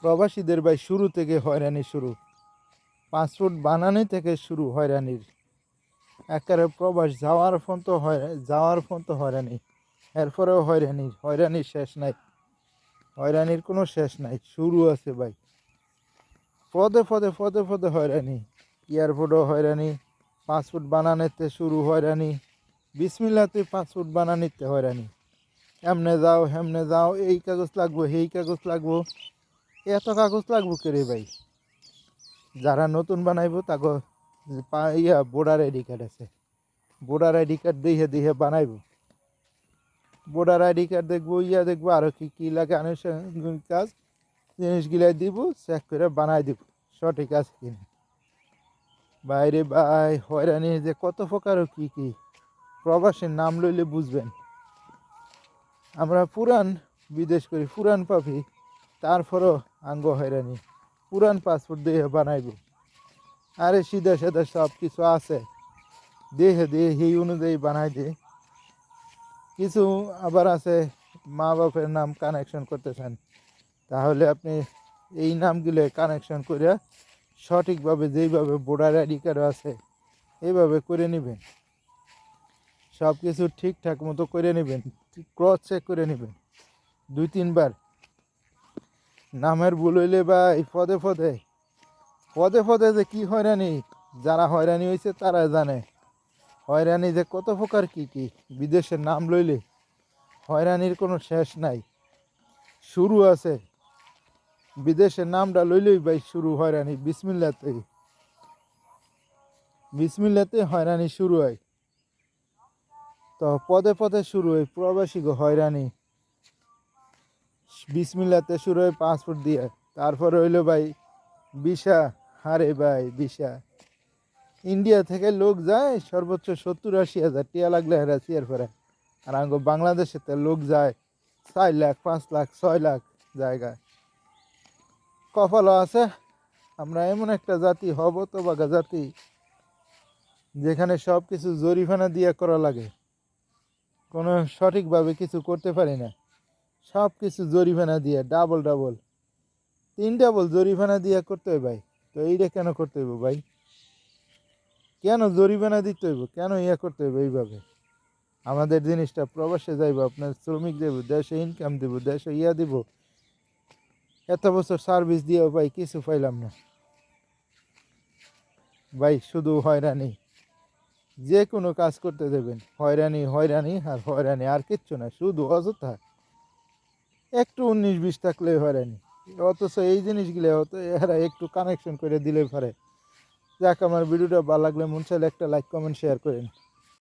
প্রবাসীদের ভাই শুরু থেকে হয়রানি শুরু, পাসপোর্ট বানানো থেকে শুরু হয়রানির। একেবারে প্রবাস যাওয়ার ফোন তো হয়রানি, এরপরেও হয়রানির শেষ নাই। হয়রানির কোনো শেষ নাই, শুরু আছে ভাই। পদে পদে পদে পদে হয়রানি, এয়ারপোর্টও হয়রানি, পাসপোর্ট বানানোতে শুরু হয়রানি, বিসমিল্লাতে পাসপোর্ট বানানিতে হয়রানি। এমনে যাও হেমনে যাও, এই কাগজ লাগবো এই কাগজ লাগবো, এত কাগজ লাগবো কে রে ভাই? যারা নতুন বানাইবো তাকে ভোটার আইডি কার্ড আছে, ভোটার আইডি কার্ড দিয়ে দিয়ে বানাইবো। ভোটার আইডি কার্ড দেখবো, দেখবো আরও কী কী লাগে আনুষঙ্গিক কাজ, জিনিসগুলাই দিব, চেক করে বানাই দিব সঠিক আছে কিনা। বাইরে ভাই হয়রানি যে কত প্রকার কী কী, প্রবাসের নাম লইলে বুঝবেন। আমরা পুরান বিদেশ করি, পুরান পাবি, তারপরও আঙ্গ হয়রানি। পুরান পাসপোর্ট দিয়ে বানাইব, আরে সিধা সাদা সব কিছু আছে, দেখে দিয়ে সেই অনুযায়ী বানাই দিয়ে। কিছু আবার আছে মা বাপের নাম কানেকশন করতে চান, তাহলে আপনি এই নামগুলো কানেকশন করে সঠিকভাবে যেইভাবে ভোটার আইডি কার্ড আছে এইভাবে করে নেবেন। সব কিছু ঠিকঠাক মতো করে নেবেন, ক্রস চেক করে নেবেন 2-3 বার। নামের ভুল হইলে বা এই পদে পদে পদে পদে যে কী হয়রানি, যারা হয়রানি হয়েছে তারা জানে হয়রানি যে কত প্রকার কী কী। বিদেশের নাম লইলে হয়রানির কোনো শেষ নাই, শুরু আছে। বিদেশের নামটা লইলেই ভাই শুরু হয়রানি, বিসমিল্লাতে হয়রানি শুরু হয়। তো পদে পদে শুরু হয় প্রবাসী হয়রানি, বিসমিল্লাতে শুরু হয় পাসপোর্ট দিয়ে। তারপরে হইলো ভাই ভিসা, আরে ভাই ভিসা। ইন্ডিয়া থেকে লোক যায় সর্বোচ্চ 70-80 হাজার টিয়া লাগলে হেরা চেয়ার ফেরে, আর আঙ্গো বাংলাদেশেতে লোক যায় 4 লাখ 5 লাখ 6 লাখ জায়গায়। কপালও আছে, আমরা এমন একটা জাতি হব তো বাগা জাতি যেখানে সব কিছু জরিমানা দিয়ে করা লাগে, কোনো সঠিকভাবে কিছু করতে পারি না। সব কিছু জরিমানা দিয়ে ডাবল 3 ডাবল জরিমানা দিয়ে করতে হয় ভাই। তো এইটা কেন করতে হইব ভাই? কেন জরিমানা দিতে হইব, কেন করতে হইব এইভাবে? আমাদের জিনিসটা প্রবাসে যাইব, আপনার শ্রমিক দেব, দেশে ইনকাম দেব, দেশে দিব, এত বছর সার্ভিস দিয়েও ভাই কিছু পাইলাম না ভাই। শুধু হয়রানি, যে কোনো কাজ করতে দেবেন হয়রানি হয়রানি আর হয়রানি, আর কিচ্ছু না, শুধু অযথা। একটু 19-20 থাকলে হয়রানি, অথচ এই জিনিসগুলো এরা একটু কানেকশন করে দিলে পারে। যাক, আমার ভিডিওটা ভালো লাগলে মন চাইলে একটা লাইক কমেন্ট শেয়ার করেন।